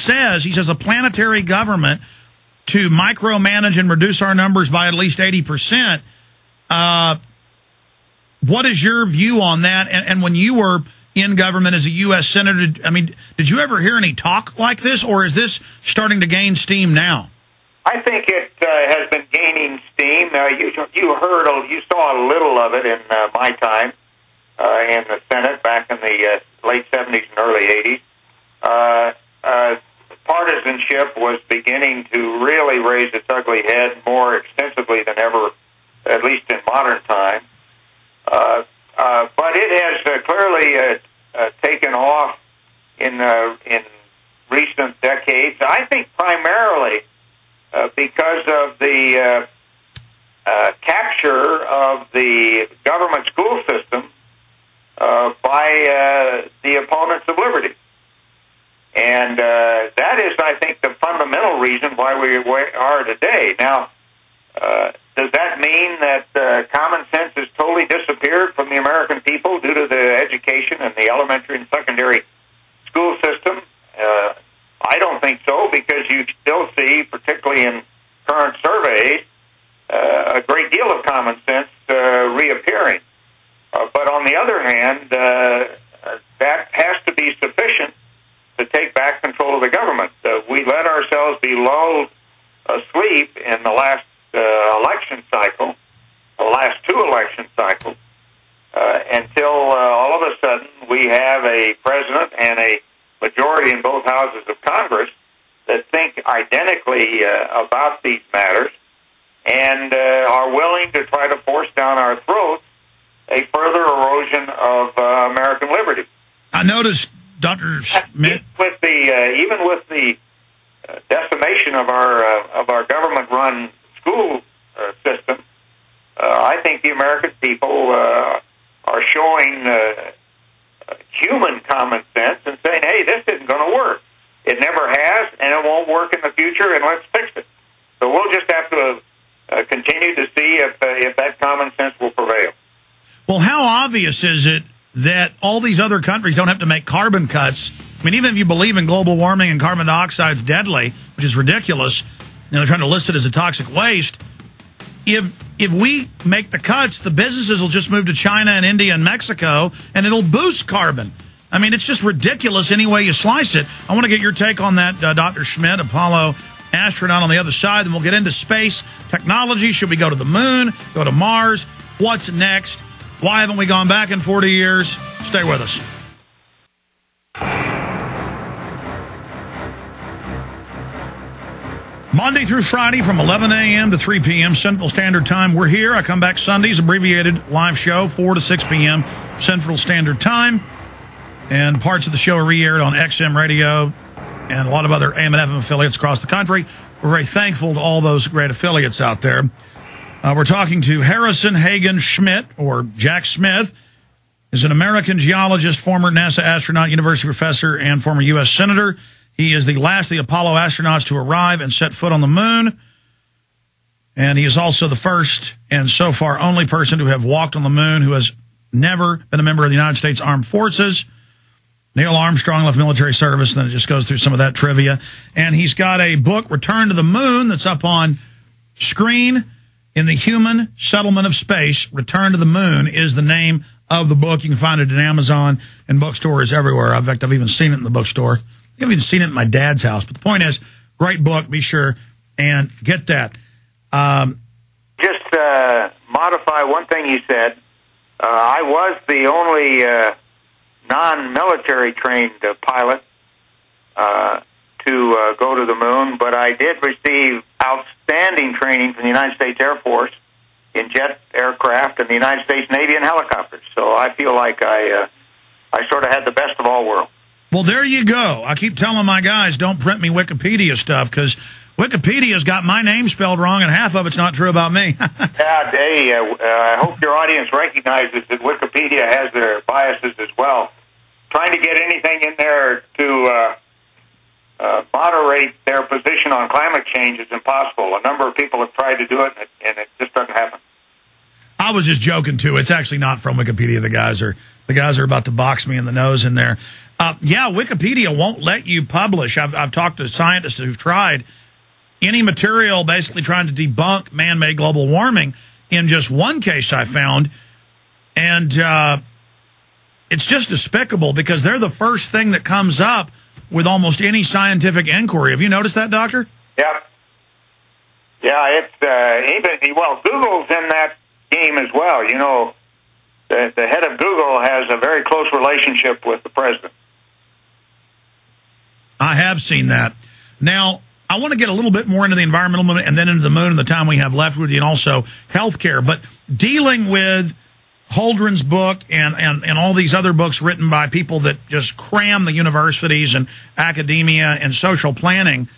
says, he says, a planetary government to micromanage and reduce our numbers by at least 80%. What is your view on that? And when you were in government as a U.S. Senator, I mean, did you ever hear any talk like this, or is this starting to gain steam now? I think it has been gaining steam. You saw a little of it in my time in the Senate back in the late 70s and early 80s. Partisanship was beginning to really raise its ugly head more extensively than ever, at least in modern times. But it has clearly taken off in recent decades. I think primarily because of the capture of the government school system by the opponents of liberty. And that is, I think, the fundamental reason why we are today. Now, does that mean that common sense has totally disappeared from the American people due to the education and the elementary and secondary school system? I don't think so, because you still see, particularly in current surveys, a great deal of common sense reappearing. But on the other hand, that has to be sufficient to take back control of the government. We let ourselves be lulled asleep in the last election cycle, the last two election cycles, until all of a sudden we have a president and a majority in both houses of Congress that think identically about these matters and are willing to try to force down our throats a further erosion of American liberty. I noticed, Dr. Schmitt, even with the decimation of our government-run school system, I think the American people are showing human common sense and saying, hey, this isn't going to work. It never has, and it won't work in the future, and let's fix it. So we'll just have to continue to see if that common sense will prevail. Well, how obvious is it that all these other countries don't have to make carbon cuts? I mean, even if you believe in global warming and carbon dioxide's deadly, which is ridiculous, they're trying to list it as a toxic waste. If we make the cuts, the businesses will just move to China and India and Mexico, and it'll boost carbon. I mean, it's just ridiculous any way you slice it. I want to get your take on that, Dr. Schmitt, Apollo astronaut on the other side. Then we'll get into space technology. Should we go to the moon, go to Mars? What's next? Why haven't we gone back in 40 years? Stay with us. Monday through Friday from 11 a.m. to 3 p.m. Central Standard Time. We're here. I come back Sundays, abbreviated live show, 4 to 6 p.m. Central Standard Time. And parts of the show are re-aired on XM Radio and a lot of other AM and FM affiliates across the country. We're very thankful to all those great affiliates out there. We're talking to Harrison Schmitt, or Jack Smith. Is an American geologist, former NASA astronaut, university professor, and former U.S. Senator. He is the last of the Apollo astronauts to arrive and set foot on the moon. And he is also the first and so far only person to have walked on the moon who has never been a member of the United States Armed Forces. Neil Armstrong left military service, and then it just goes through some of that trivia. And he's got a book, Return to the Moon, that's up on screen. In the Human Settlement of Space, Return to the Moon is the name of the book. You can find it at Amazon and bookstores everywhere. In fact, I've even seen it in the bookstore. I've even seen it in my dad's house. But the point is, great book. Be sure and get that. Just modify one thing you said. I was the only non-military trained pilot to go to the moon, but I did receive outstanding training from the United States Air Force in jet aircraft and the United States Navy in helicopters. So I feel like I sort of had the best of all worlds. Well, there you go. I keep telling my guys, don't print me Wikipedia stuff, because Wikipedia's got my name spelled wrong, and half of it's not true about me. Yeah, hey, I hope your audience recognizes that Wikipedia has their biases as well. Trying to get anything in there to moderate their position on climate change is impossible. A number of people have tried to do it, and it just doesn't happen. I was just joking, too. It's actually not from Wikipedia. The guys are The guys are about to box me in the nose in there. Yeah, Wikipedia won't let you publish. I've talked to scientists who've tried any material basically trying to debunk man-made global warming. In just one case I found, and it's just despicable because they're the first thing that comes up with almost any scientific inquiry. Have you noticed that, Doctor? Yep. Yeah, it's well, Google's in that game as well. You know, the head of Google has a very close relationship with the president. I have seen that. Now, I want to get a little bit more into the environmental movement and then into the moon and the time we have left with you, and also healthcare. But dealing with Holdren's book and all these other books written by people that just cram the universities and academia and social planning,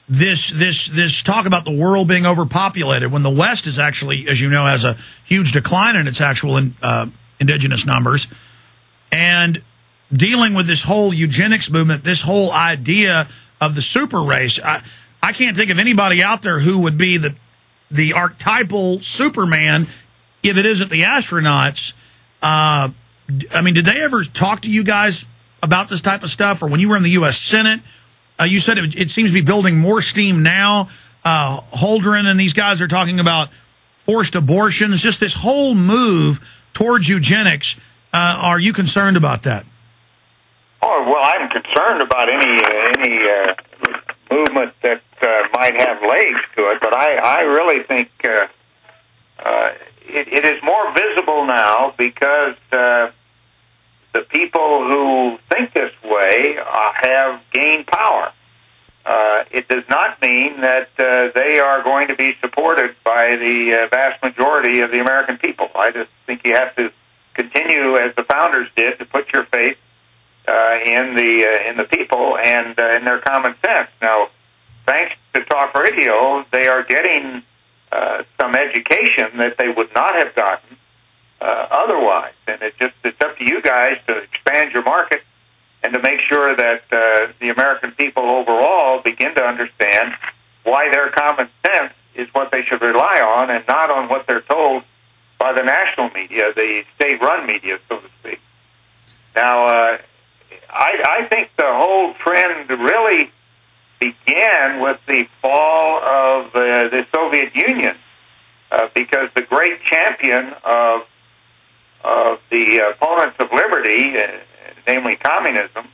this talk about the world being overpopulated when the West is actually, as you know, has a huge decline in its actual indigenous numbers, and dealing with this whole eugenics movement, this whole idea of the super race. I can't think of anybody out there who would be the archetypal Superman if it isn't the astronauts. I mean, did they ever talk to you guys about this type of stuff? Or when you were in the U.S. Senate, you said it seems to be building more steam now. Holdren and these guys are talking about forced abortions, just this whole move towards eugenics. Are you concerned about that? Oh, well, I'm concerned about any movement that might have legs to it, but I really think it is more visible now because the people who think this way have gained power. It does not mean that they are going to be supported by the vast majority of the American people. I just think you have to continue, as the founders did, to put your faith in the people and in their common sense. Now, thanks to talk radio, they are getting some education that they would not have gotten otherwise. And it's up to you guys to expand your market and to make sure that the American people overall begin to understand why their common sense is what they should rely on and not on what they're told by the national media, the state-run media, so to speak. Now, I think the whole trend really began with the fall of the Soviet Union, because the great champion of the opponents of liberty, namely communism,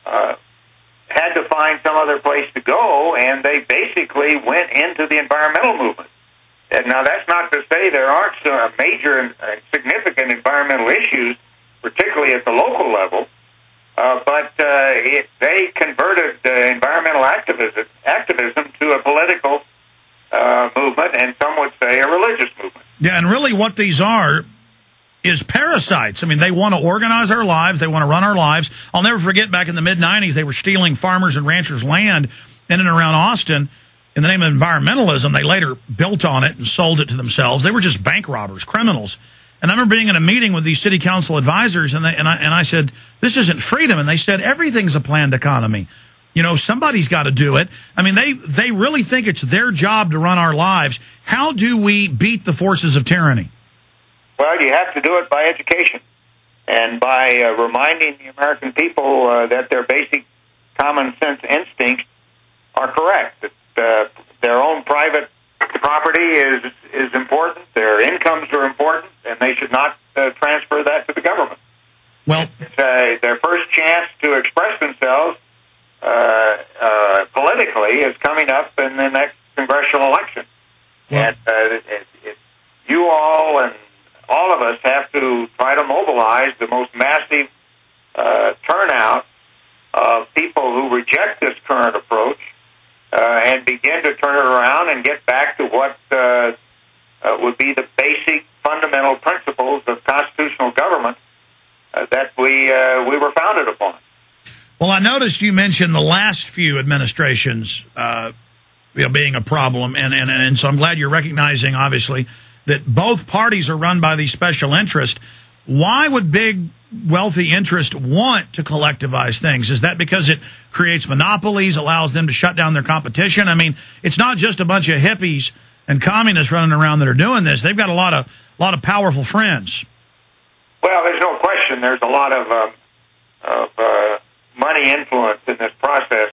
had to find some other place to go, and they basically went into the environmental movement. And now, that's not to say there aren't some major and significant environmental issues, particularly at the local level, but they converted environmental activism to a political movement, and some would say a religious movement. Yeah, and really what these are is parasites. I mean, they want to organize our lives. They want to run our lives. I'll never forget back in the mid-'90s, they were stealing farmers and ranchers' land in and around Austin in the name of environmentalism. They later built on it and sold it to themselves. They were just bank robbers, criminals. And I remember being in a meeting with these city council advisors, and I said, this isn't freedom. And they said, everything's a planned economy. You know, somebody's got to do it. I mean, they really think it's their job to run our lives. How do we beat the forces of tyranny? Well, you have to do it by education and by reminding the American people that their basic common sense instincts are correct. That their own private property is important, their incomes are important, and they should not transfer that to the government. Well, it's their first chance to express themselves politically is coming up in the next congressional election. Well, and you all and all of us have to try to mobilize the most massive turnout of people who reject this current approach and begin to turn it around and get back to what would be the basic fundamental principles of constitutional government that we were founded upon. Well, I noticed you mentioned the last few administrations being a problem, and so I'm glad you're recognizing, obviously, that both parties are run by these special interests. Why would big, wealthy interests want to collectivize things? Is that because it creates monopolies, allows them to shut down their competition? I mean, it's not just a bunch of hippies and communists running around that are doing this. They've got a lot of powerful friends. Well, there's no question. There's a lot of money influence in this process.